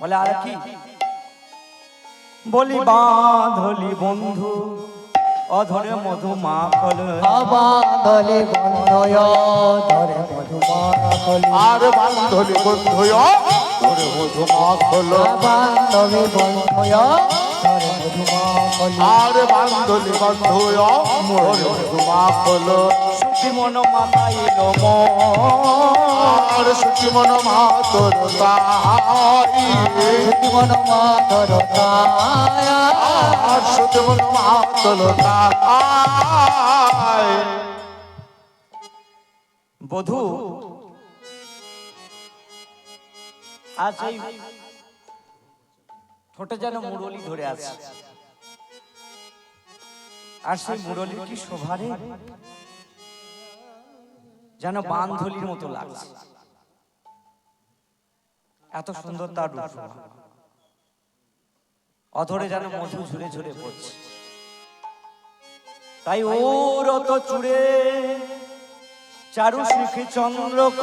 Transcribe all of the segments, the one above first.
বলে আর কি বলি বাঁধলি বন্ধু অধরে মধু মাখল বাঁধলি বন্ধু ধরে মধু মাখল আর বান্ধলি বন্ধু ধরে মধু মাখল বান্ধবী বন্ধু ধরে মধু মাখল আর বান্ধলি বন্ধু ধরে মধু মাখল সুখী মন মাতাইল আর সুখী মন মাতর তাই সুখী মন মাতর তাই আর সুখী মন মাতর তাই বধূ আজ এই ঠোঁটে যেন মুরলি ধরে আছে আর সেই মুরলি কি শোভারে যেন বাঁধলির মতো লাগছে এত সুন্দর তার রূপ অধরে যেন মধু ঝুরে ঝুরে পড়ছে তাই ওর অত চুড়ে চারু শিখি চন্দ্রক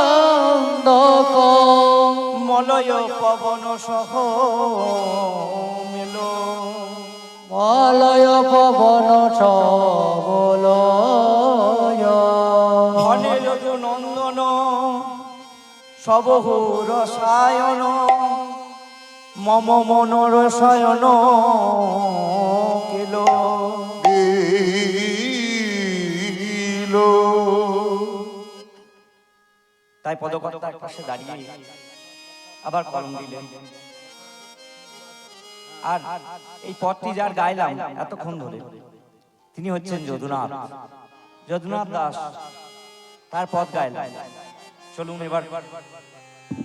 চন্দক মলয় পবন সহ মেল মলয় পবন সবল ধনে যদু নন্দন সবহু রসায়ন মম মন রসায়ন কেল তাই পদকর্তার পাশে দাঁড়িয়ে আবার কলম দিলেন আর এই পদটি যার গাইলাম এতক্ষণ ধরে তিনি হচ্ছেন যদুনাথ যদুনাথ দাস তার পদ গাইলাম চলুন এবার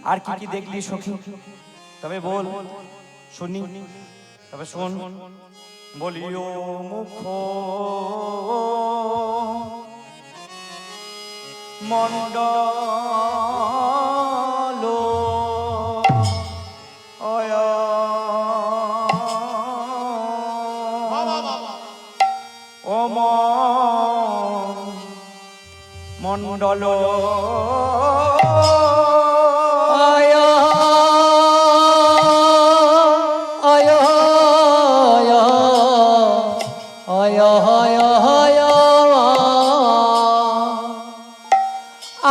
আর কি কি দেখলি সখী তবে বল শুনি তবে শোন বলিও মুখ মন্ডল ও মন্ডল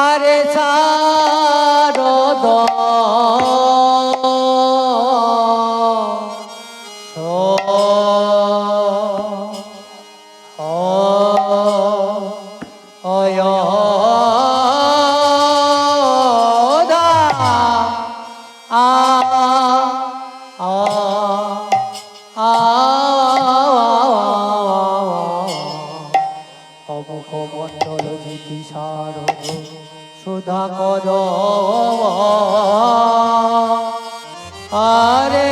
আরে শারদ মন্ডল জ্যোতি শারদ সুধা কর আরে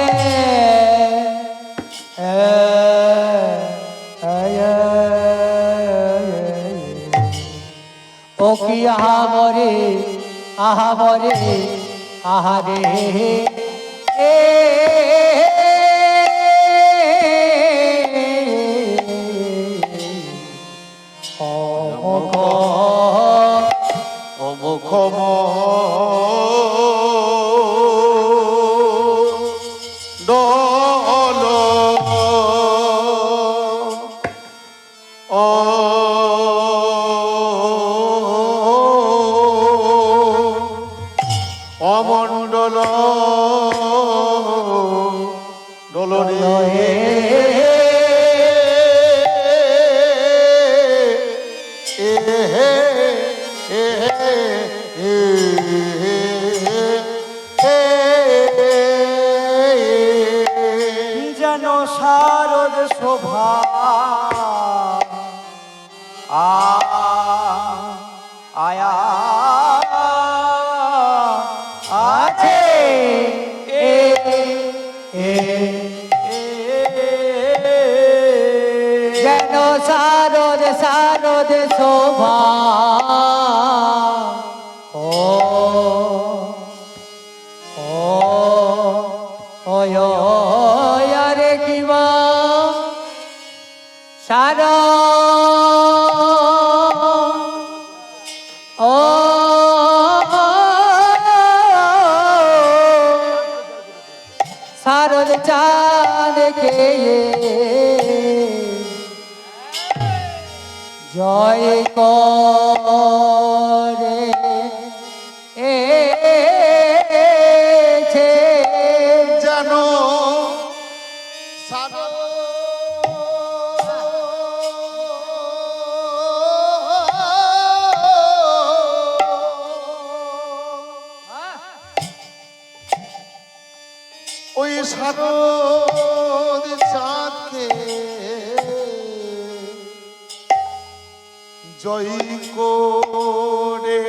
ও কি আহাবরে আহাবরে আহারে এ দল অমণ্ডল দলরে যেন শারদ শোভা আয়া আছে যেন শারদ শারদ শোভা আরে কিবা সারা ও চাঁদকে জয় করে এছে যেন সারা ওই শারদ চাঁদকে জয় করে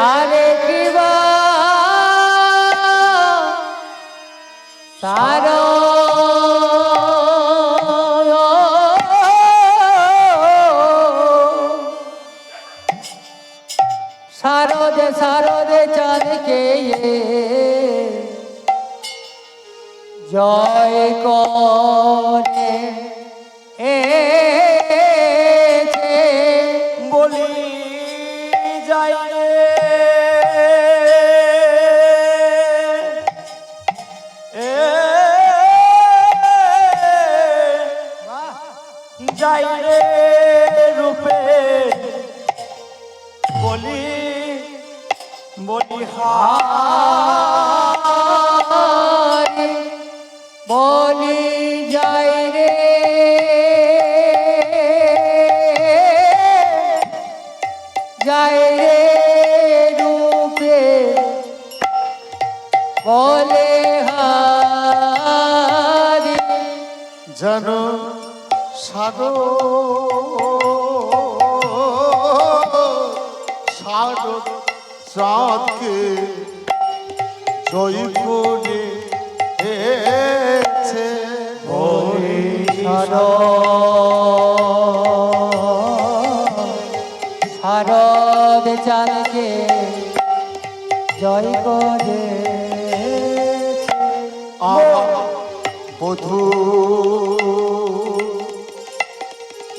আরে কিবা সারো শারদে শারদে চাঁদকে জয় করে এছে বলি যাই রে যাই রে রূপে বলি বলি হারি বলি যাই রে যাই রে রূপে বলে হারি যেন শারদ চাঁদকে জয় করে এছে শারদ চাঁদকে জয় করে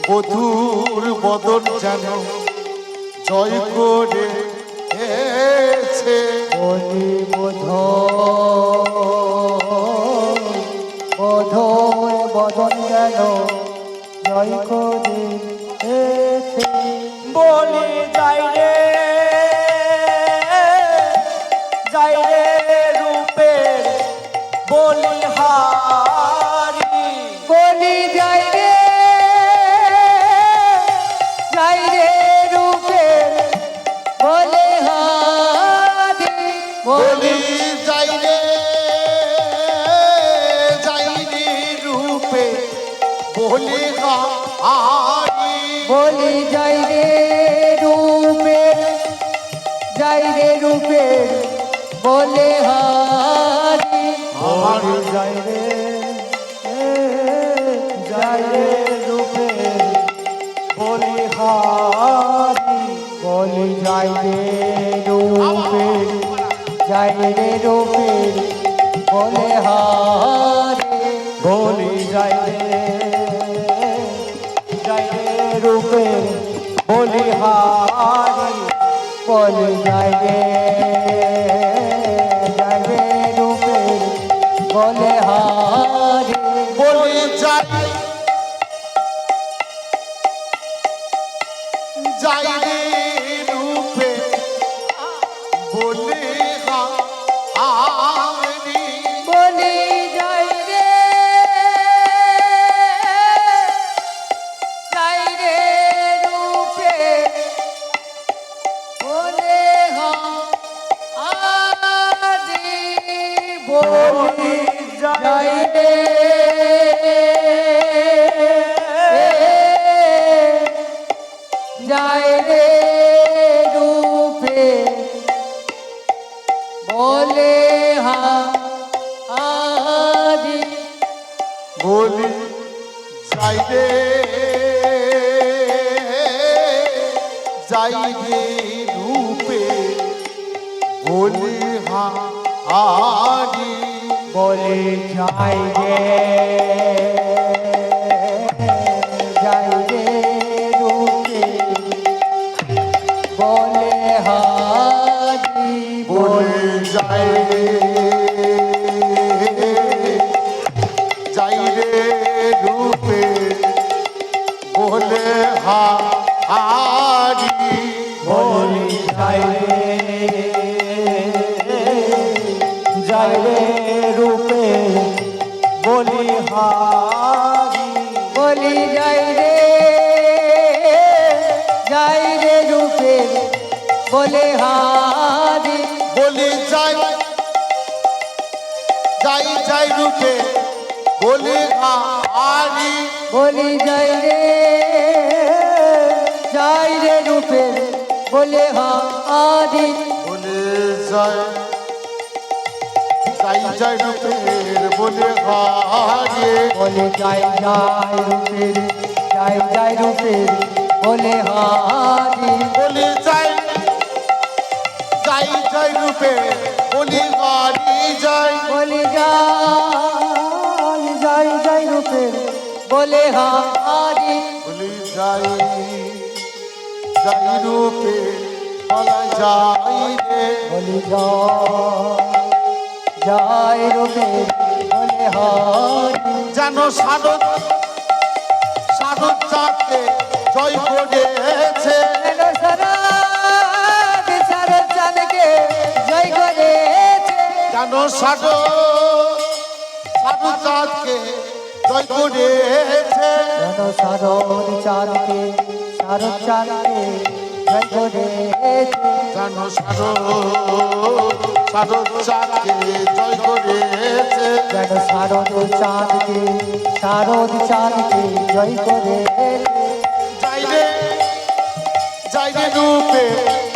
বধুর বদন যেন জয় করে এছে বলি বধোর বদন গেল জয় করে এছে বলি যাই রে রূপের বলি হারি বলি যাই রে রূপে বলে হারি বলি যাই রে রূপে বলি হারি বলি যাই রে রূপে বলে হারি হারি যাই রে রূপে বলি হারি বলি যাই রে রূপে বলে হারি বলি যাই রূপে বলি হারি বলি যাই রে রূপে বলে হারি বলি যাই রে রূপে বলি হারি বলি যাই রে রূপে বলে হারি বলি যাই রে রূপে বলে হারি বলি যাই রে রূপে বলি হারি বলে যাই রে রূপে বলে হারি বলি যাই হারি বলি যাই রে রূপে বলি হারি বলি যাই রে রূপে বলে হারি বলি যাই যাই রূপে বলি হারি বলি যাই রে রূপে বলে হারি বলে যাই রূপের বলে হারি বলে যাই রূপের বলে হারি বলি যাই রূপে বলি হারি যাই বলে যাই রূপের বলে হারি বলি যাই রূপে বলা যাই রে বলি যাই রূপের বলে হারি যেন সাধক চাঁদকে জয় করেছে শরৎ চাঁদকে জয় করেছে যেন সাধক চাঁদকে জয় করেছে শরৎ চাঁদকে জয় করেছে যেন সাধক চাঁদকে জয় করেছে যেন শারদ চাঁদকে জয় করে যাই রে রূপে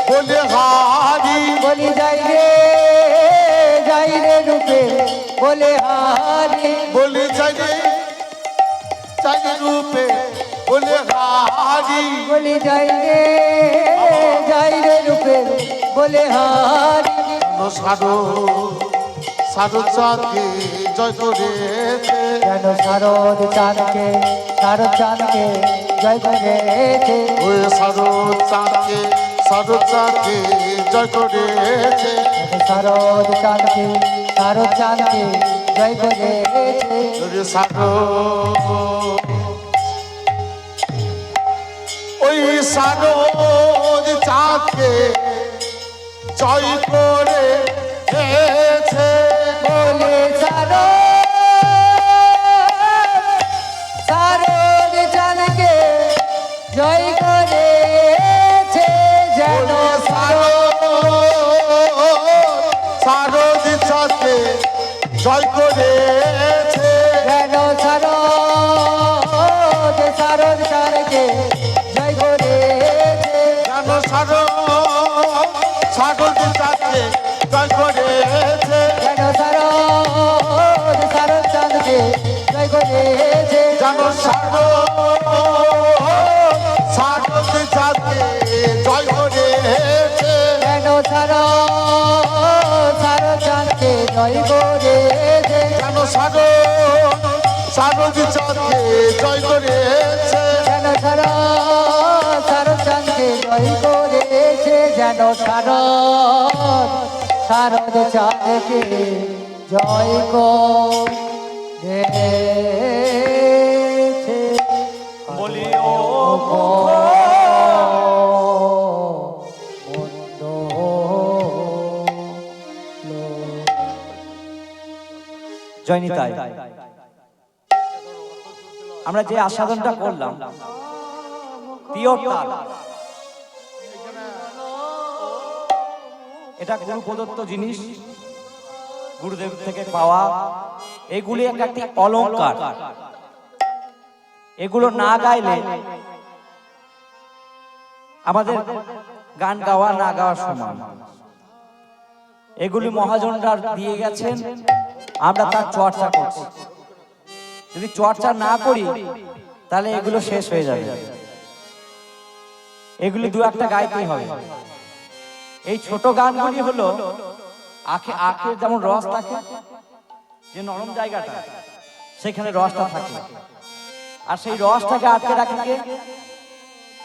বলে হারি বলি যাই রে রূপে বলে হারি বলি যাই রে রূপে বলে হারি বলি যাই রে রূপে বলে হারি সাধু চাঁদকে জয় করেছে যেন শারদ চাঁদকে জয় করেছে ওই সাধু চাঁদকে জয় করেছে শারদ চাঁদকে জয় করেছে ওরে সাধু ওই সাধু চাঁদকে জয় করেছে বলে শারদ চাঁদকে জয় করেছে যেন শারদ চাঁদকে জয় করেছে যেন শারদ চাঁদকে জয় করেছে যেন শারদ চাঁদকে জয় করেছে যেন শারদ চাঁদকে জয় করেছে যেন শারদ চাঁদকে জয় করেছে যেন শারদ চাঁদকে জয় করেছে যেন শারদ চাঁদকে জয় করেছে যেন শারদ চাঁদকে জয় করেছে যেন শারদ চাঁদকে জয় করেছে বলি ও মন্দ জয় নিতাই। আমরা যে আস্বাদনটা করলাম পিওর তাল, এটা গুরু প্রদত্ত জিনিস, গুরুদেব থেকে পাওয়া। এগুলি একটি অলংকার, এগুলো না গাইলে আমাদের গান গাওয়া না গাওয়ার সমান। এগুলি মহাজনরা দিয়ে গেছেন, আমরা তার চর্চা করছি। যদি চর্চা না করি তাহলে এগুলো শেষ হয়ে যাবে। এগুলি দু একটা গাইতেই হবে। এই ছোট গানগুলি হলো আখের যেমন রস থাকে, যে নরম জায়গাটা সেখানে রসটা থাকে, আর সেই রসটাকে আটকে রাখে কে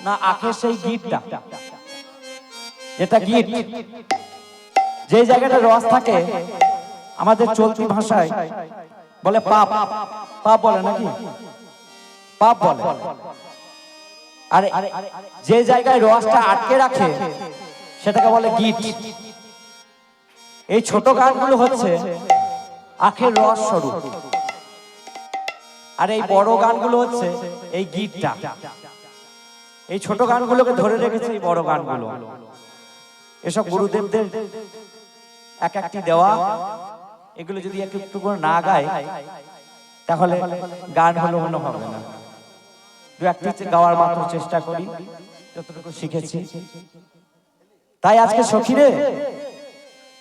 না, আখের সেই গিটটা, যেটা গিট, যে জায়গাটা রস থাকে আমাদের চলতি ভাষায় বলে পাপ, পাপ বলে নাকি, পাপ বলে। আর যে জায়গায় রসটা আটকে রাখে সেটাকে বলে গীত। এই ছোট গানগুলো হচ্ছে আখের রস স্বরূপ, আর এই বড় গানগুলো হচ্ছে এই গীতটা। এই ছোট গানগুলোকে ধরে রেখেছে এই বড় গানগুলো। এসব গুরুদেবদের এক একটি দেওয়া, এগুলো যদি একটু একটু করে না গায় তাহলে গান হলো মনে হবে না। দু একটি গাওয়ার মাত্র চেষ্টা করি যতটুকু শিখেছি। তাই আজকে সখীরে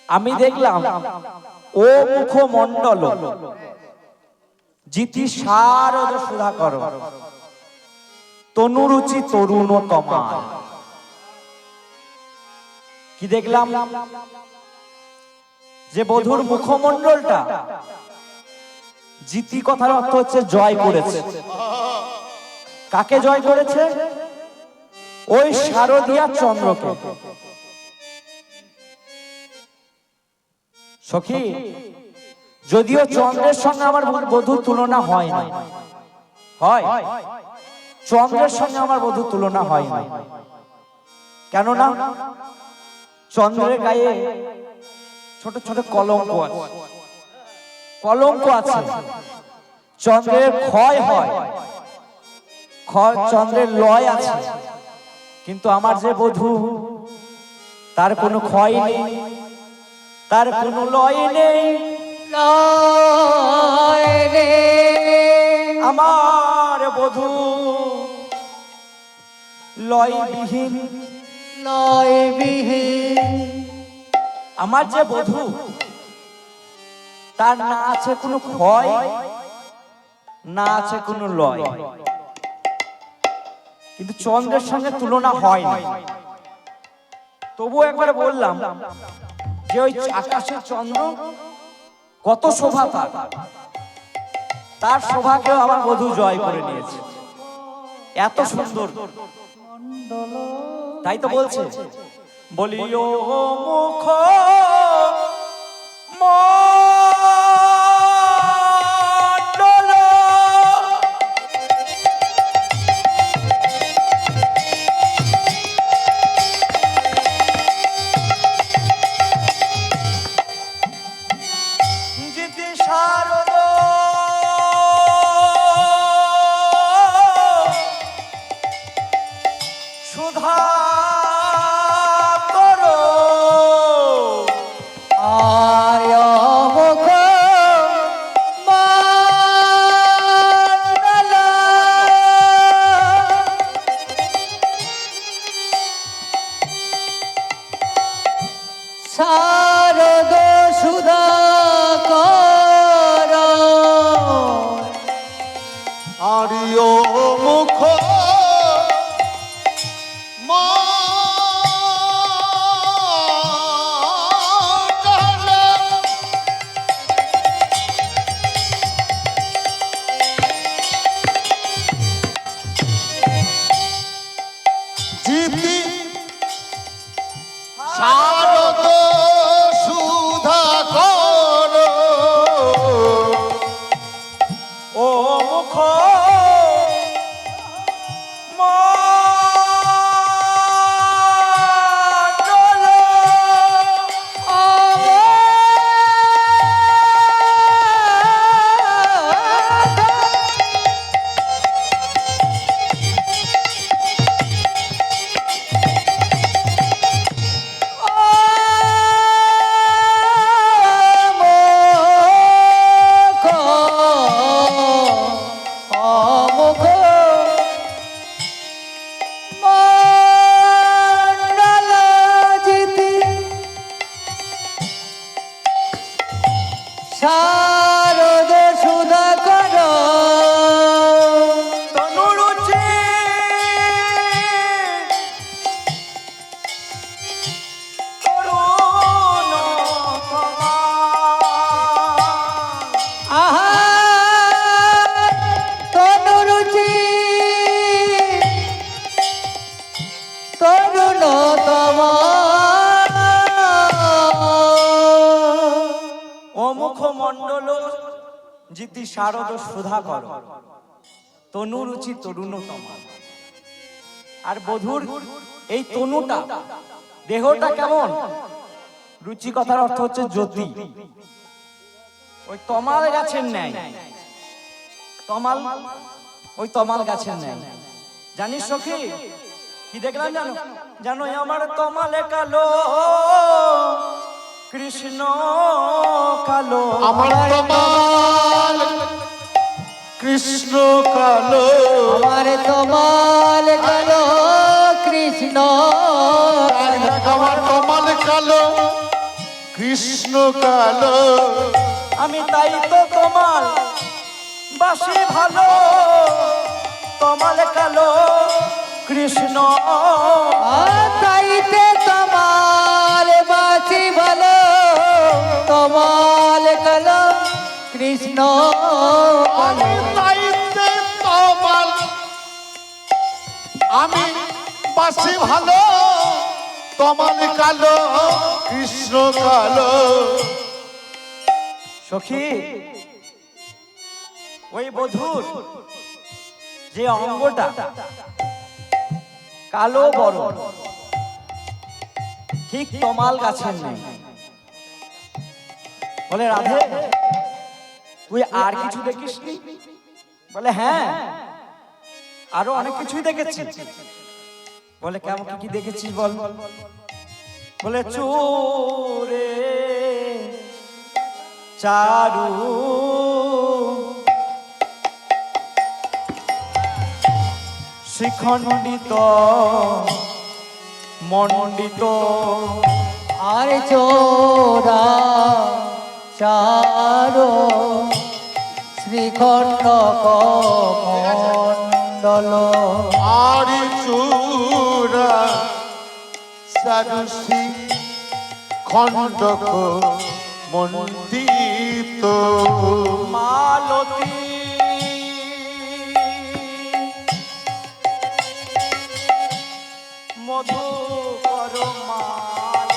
আমি দেখলাম ও মুখমণ্ডল জিতি শারদ সুধাকর তনুরুচি তরুণতমা। কি দেখলাম? যে বধুর মুখমণ্ডলটা, জিতি কথার অর্থ হচ্ছে জয় করেছে। কাকে জয় করেছে? ওই শারদিয়া চন্দ্রকে। সখী, যদিও চন্দ্রের সঙ্গে আমার বধুর তুলনা হয় না, হয় চন্দ্রের সঙ্গে আমার বধুর তুলনা হয় না। কেননা চন্দ্রের গায়ে ছোট ছোট কলঙ্ক আছে, কলঙ্ক আছে। চন্দ্রের ক্ষয় হয়, চন্দ্রের লয় আছে, কিন্তু আমার যে বধূ তার কোনো ক্ষয় নেই, তার কোনো লয় নেই। আমার বধূ লয়বিহীন, লয়বিহীন। আমার যে বধূ তার না আছে কোনো ক্ষয়, না আছে কোনো লয়। কিন্তু চন্দ্রের সঙ্গে তুলনা হয় না। তবু একবার বললাম যে ওই আকাশের চন্দ্র কত শোভা, তার শোভাকেও আমার বধূ জয় করে নিয়েছে। এত সুন্দর, তাই তো বলছে বলিও মুখ মণ্ডল জিতি শারদ সুধা করো। আয় মুখ মণ্ডল শারদ সুধাকর আরিও মুখ মণ্ডল জিতি শারদ সুধাকর ও মুখ মণ্ডল শারদ সুধাকর তনুরুচি তরুণতমা। আহা তনুরুচি তরুণতম ও মুখমণ্ডল জিতি শারদ সুধাকর তনুরুচি তরুণতমা। আর বধূর এই তনুটা, দেহটা কেমন? রুচি কথার অর্থ হচ্ছে জ্যোতি, ওই তমাল গাছের ন্যায়। তমাল, ওই তমাল গাছের ন্যায়। জানিস সখী কি দেখলাম জানো? জানো আমার তমালে কালো, কৃষ্ণ কালো। আমার তমাল কৃষ্ণ কালো, আমার তমাল কালো কৃষ্ণ আমার তমাল কালো কৃষ্ণ কালো। আমি তাই তো তোমার বাসি ভালো, তমাল কালো কৃষ্ণ। তাইতে তমাল বাঁচি ভালো, তমাল কালো কৃষ্ণ আমি তাইতে তমাল, আমি বাসি ভালো, তমাল কালো কৃষ্ণ কালো। সখী ওই বধূর যে অঙ্গটা কালো বড়, ঠিক তমাল গাছের নেই। বলে রাধে তুই আর কিছু দেখিসনি? বলে হ্যাঁ, আরো অনেক কিছুই দেখেছি। বলে কেমন কি দেখেছিস বল? বলে চোরে চারু শিখণ্ডিত মণ্ডিত, আর চোরা চারো শ্রীখণ্ড মণ্ডল, আর চূড়া সারসি খণ্ডক মণ্ডিত। মালতী মধু কর মাল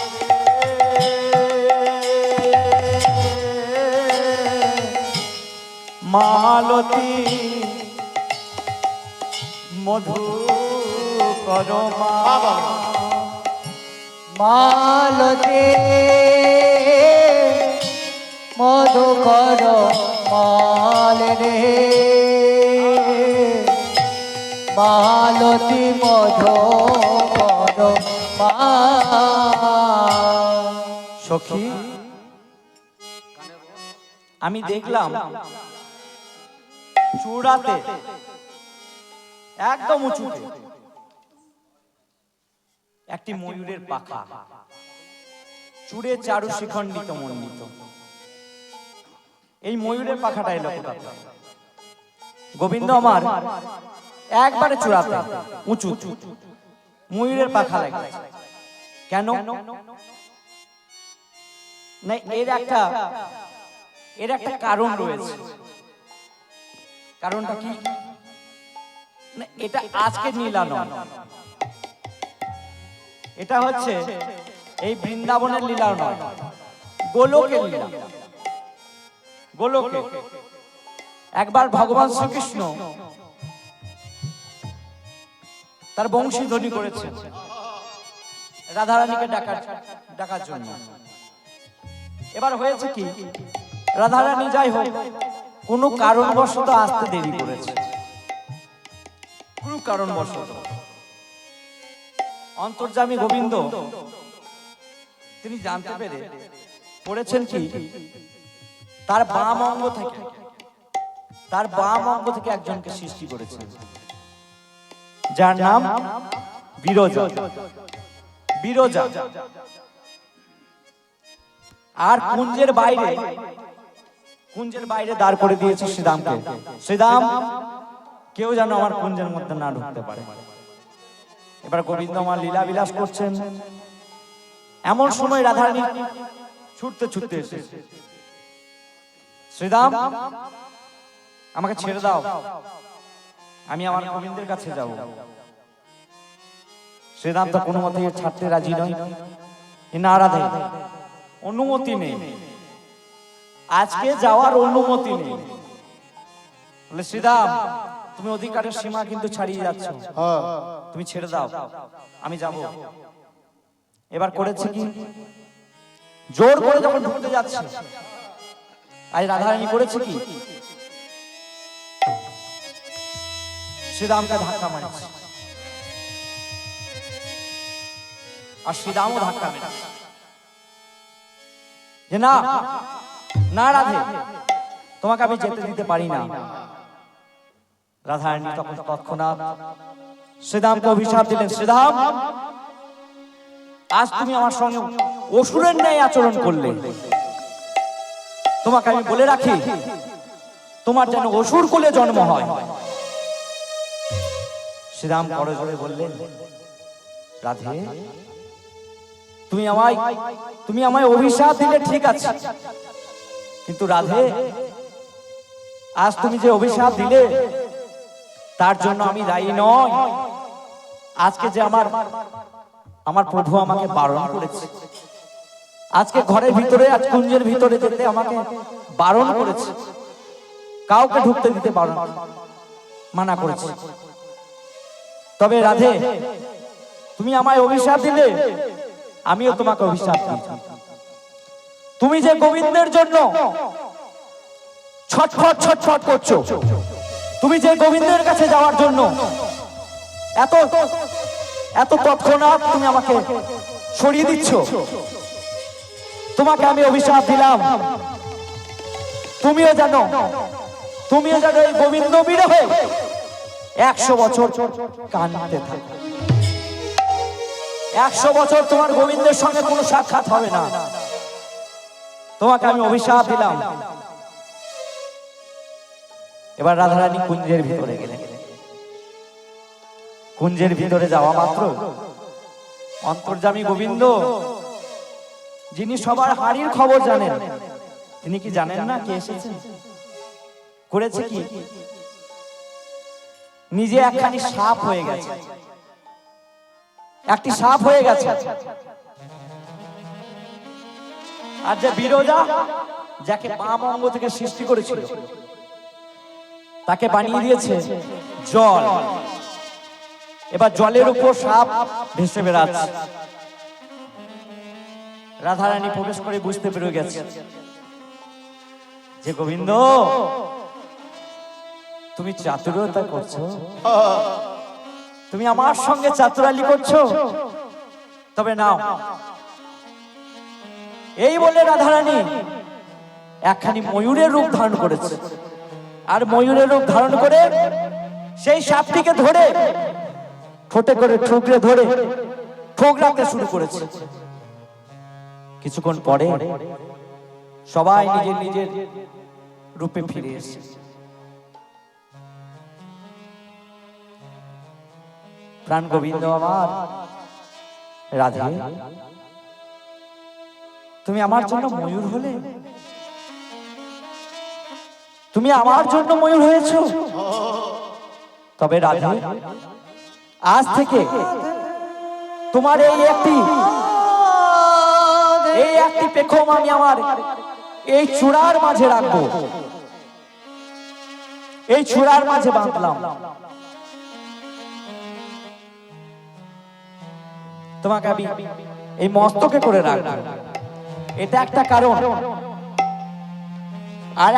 মালতী মধু কর মালতে মধুকর মাল রে, মালতী মধুকর মাল। সখী আমি দেখলাম চূড়াতে একদম উঁচুতে একটি ময়ূরের পাখা, চূড়ে চারু শিখণ্ডিত মণ্ডিত। এই ময়ূরের পাখাটা এলো কোথা থেকে? গোবিন্দ আমার একবারে চূড়াতে উঁচু ময়ূরের পাখা লাগে কেন? না এর একটা কারণ রয়েছে। কারণটা কি? না এটা আজকের লীলা নয়, এটা হচ্ছে এই বৃন্দাবনের লীলা নয়, গোলকের লীলা। গোলকে একবার ভগবান শ্রীকৃষ্ণ তার বংশীধ্বনি করেছেন রাধারানীকে ডাকার জন্য। এবার হয়েছে কি, রাধারানী যাই হোক কোনো কারণবশত আসতে দেরি করেছে, কোনো কারণবশত। অন্তর্যামী গোবিন্দ তিনি জানতে পেরে করেছেন কি, তার বাম অঙ্গ থেকে একজনকে সৃষ্টি করেছেন, যার নাম বিরজা। বিরজা আর কুঞ্জের বাইরে দাঁড় করে দিয়েছে শ্রীরামকে। শ্রীরাম কেউ যেন আমার কুঞ্জের মধ্যে না ঢুকতে পারে। এবার গোবিন্দ আমার লীলা বিলাস করছেন, এমন সময় রাধারানী ছুটতে ছুটতে এসেছে, শ্রীরাম আমাকে ছেড়ে দাও, আমি আমার গোবিন্দের কাছে যাব। শ্রীরাম তো কোনো মতেই ছাড়তে রাজি নয়। না রাধে, অনুমতি নেই, আজকে যাওয়ার অনুমতি নেই। বলে শ্রীরাম তুমি অধিকারের সীমা কিন্তু ছাড়িয়ে যাচ্ছ, হ্যাঁ তুমি ছেড়ে দাও, আমি যাব। এবার করেছে কি, জোর করে যখন ঢুকতে যাচ্ছে, আজ রাধারানী করেছে কি, শ্রীরামকে ধাক্কা মারছে, আর শ্রীরামও ধাক্কা মেরেছে যে না না রাধে, তোমাকে আমি যেতে দিতে পারি না। রাধারানী তখন তৎক্ষণাৎ শ্রীরামকে অভিশাপ দিলেন, শ্রীরাম আজ তুমি আমার সঙ্গে অসুরের ন্যায় আচরণ করলে, তোমাকে আমি বলে রাখি তোমার যেন অসুর কুলে জন্ম হয়। শ্রীরাম বড় জোরে বললেন, রাধে তুমি আমায় অভিশাপ দিলে ঠিক আছে, কিন্তু রাধে আজ তুমি যে অভিশাপ দিলে তার জন্য আমি দায়ী নই। আজকে যে আমার প্রভু আমাকে বারণ করেছে, আজকে ঘরের ভিতরে, আজ কুঞ্জের ভিতরে যেতে আমাকে বারণ করেছে, কাউকে ঢুকতে দিতে মানা করেছে। তবে রাধে তুমি আমায় অভিশাপ দিলে, আমিও তোমাকে অভিশাপ দিই। তুমি যে গোবিন্দের জন্য ছটফট ছটফট করছো, তুমি যে গোবিন্দের কাছে যাওয়ার জন্য এত এত তৎক্ষণাৎ তুমি আমাকে সরিয়ে দিচ্ছ, তোমাকে আমি অভিশাপ দিলাম, তুমিও জানো এই গোবিন্দ বিরহে 100 বছর কাঁদতে থাকো। 100 বছর তোমার গোবিন্দের সঙ্গে কোনো সাক্ষাৎ হবে না, তোমাকে আমি অভিশাপ দিলাম। এবার রাধারানী কুঞ্জের ভিতরে গেলেন। কুঞ্জের ভিতরে যাওয়া মাত্র অন্তর্যামী গোবিন্দ, যিনি সবার হাড়ির খবর জানেন, তিনি কি জানেন না কে এসেছেন? করেছে কি, নিজে একখানি সাপ হয়ে গেছে, একটি সাপ হয়ে গেছে। আর যে বিরজা, যাকে বাম অঙ্গ থেকে সৃষ্টি করেছিল, তাকে বানিয়ে দিয়েছে জল। এবার জলের উপর সাপ ভেসে বেড়াচ্ছে। রাধারানী প্রবেশ করে বুঝতে পেরে গেছে যে গোবিন্দ তুমি চাতুরতা করছো, তুমি আমার সঙ্গে চাতুরালি করছো, তবে নাও। এই বলে রাধারানী একখানি ময়ূরের রূপ ধারণ করেছে, আর ময়ূরের রূপ ধারণ করে সেই সাপটিকে ধরে ঠোঁটে করে ঠুকরে ধরে ঠোকরাতে শুরু করেছে। কিছুক্ষণ পরে সবাই নিজের নিজের রূপে ফিরে এসেছে। প্রাণ গোবিন্দ আমার, রাধে তুমি আমার জন্য ময়ূর হলে, তুমি আমার জন্য ময়ূর হয়েছো। তবে রাধে আজ থেকে তোমার এই একটি পেখম আমি আমার এই চূড়ার মাঝে রাখবো, এই চূড়ার মাঝে বাঁধলাম। তোমাকে আমি এই মস্তকে করে রাখবো, এটা একটা কারণ। আর